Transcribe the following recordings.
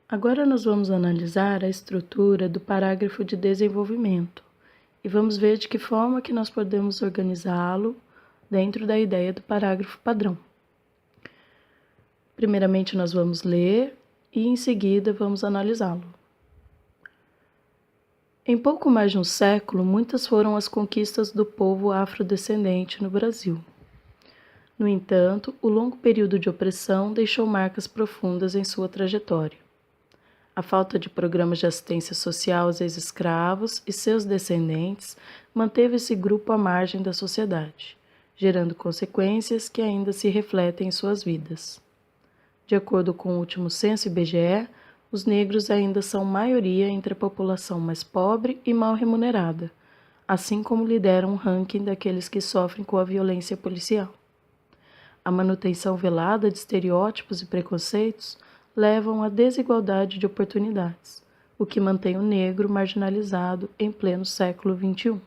Agora nós vamos analisar a estrutura do parágrafo de desenvolvimento e vamos ver de que forma que nós podemos organizá-lo dentro da ideia do parágrafo padrão. Primeiramente nós vamos ler e em seguida vamos analisá-lo. Em pouco mais de um século, muitas foram as conquistas do povo afrodescendente no Brasil. No entanto, o longo período de opressão deixou marcas profundas em sua trajetória. A falta de programas de assistência social aos ex-escravos e seus descendentes manteve esse grupo à margem da sociedade, gerando consequências que ainda se refletem em suas vidas. De acordo com o último censo IBGE, os negros ainda são maioria entre a população mais pobre e mal remunerada, assim como lideram o ranking daqueles que sofrem com a violência policial. A manutenção velada de estereótipos e preconceitos levam à desigualdade de oportunidades, o que mantém o negro marginalizado em pleno século XXI.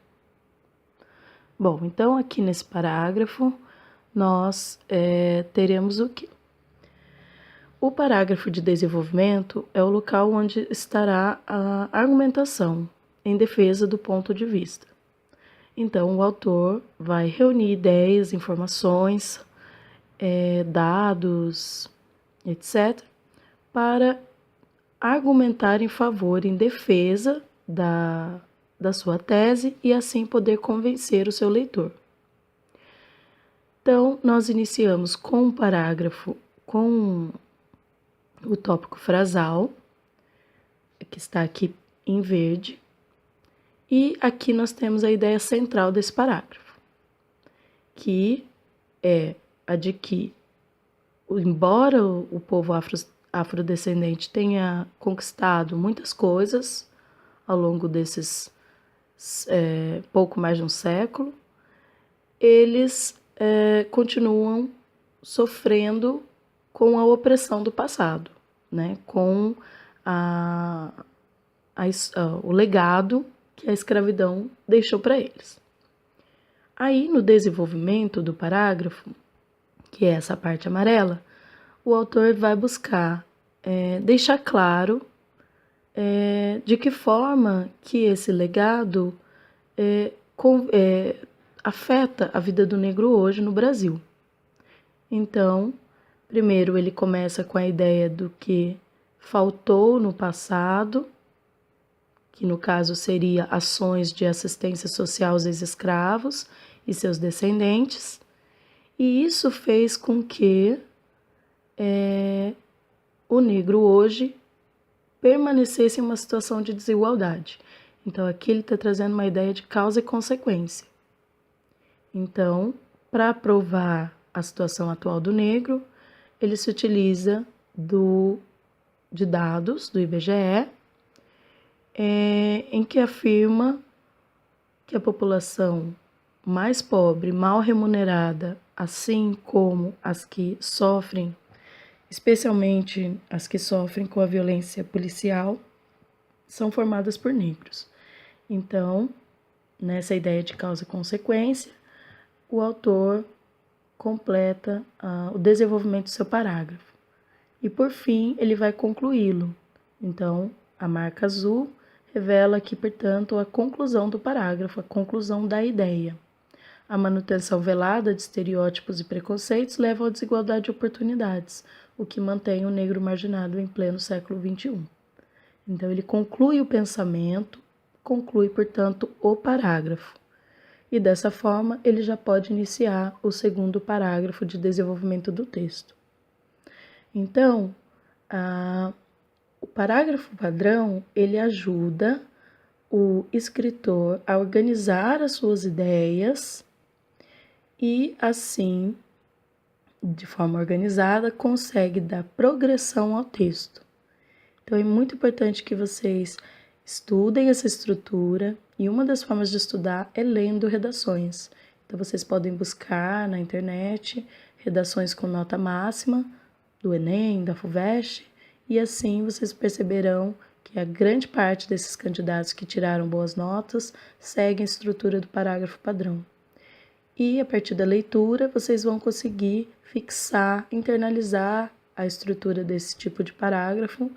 Bom, então aqui nesse parágrafo nós teremos o quê? O parágrafo de desenvolvimento é o local onde estará a argumentação em defesa do ponto de vista. Então o autor vai reunir ideias, informações, dados, etc., para argumentar em favor, em defesa da sua tese e assim poder convencer o seu leitor. Então, nós iniciamos com um parágrafo com o tópico frasal, que está aqui em verde, e aqui nós temos a ideia central desse parágrafo, que é a de que, embora o povo afrodescendente tenha conquistado muitas coisas ao longo desses pouco mais de um século, eles continuam sofrendo com a opressão do passado, né? Com o legado que a escravidão deixou para eles. Aí, no desenvolvimento do parágrafo, que é essa parte amarela, o autor vai buscar deixar claro de que forma que esse legado afeta a vida do negro hoje no Brasil. Então, primeiro ele começa com a ideia do que faltou no passado, que no caso seria ações de assistência social aos ex-escravos e seus descendentes, e isso fez com que o negro hoje permanecesse em uma situação de desigualdade. Então, aqui ele está trazendo uma ideia de causa e consequência. Então, para provar a situação atual do negro, ele se utiliza de dados do IBGE, em que afirma que a população mais pobre, mal remunerada, assim como as que sofrem, especialmente as que sofrem com a violência policial, são formadas por negros. Então, nessa ideia de causa e consequência, o autor completa o desenvolvimento do seu parágrafo. E, por fim, ele vai concluí-lo. Então, a marca azul revela aqui, portanto, a conclusão do parágrafo, a conclusão da ideia. A manutenção velada de estereótipos e preconceitos leva à desigualdade de oportunidades, o que mantém o negro marginado em pleno século XXI. Então, ele conclui o pensamento, conclui, portanto, o parágrafo. E dessa forma, ele já pode iniciar o segundo parágrafo de desenvolvimento do texto. Então, o parágrafo padrão, ele ajuda o escritor a organizar as suas ideias e, assim, de forma organizada, consegue dar progressão ao texto. Então, é muito importante que vocês estudem essa estrutura e uma das formas de estudar é lendo redações. Então, vocês podem buscar na internet redações com nota máxima do Enem, da FUVEST, e assim vocês perceberão que a grande parte desses candidatos que tiraram boas notas seguem a estrutura do parágrafo padrão. E a partir da leitura, vocês vão conseguir fixar, internalizar a estrutura desse tipo de parágrafo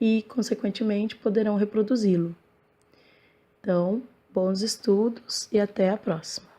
e, consequentemente, poderão reproduzi-lo. Então, bons estudos e até a próxima!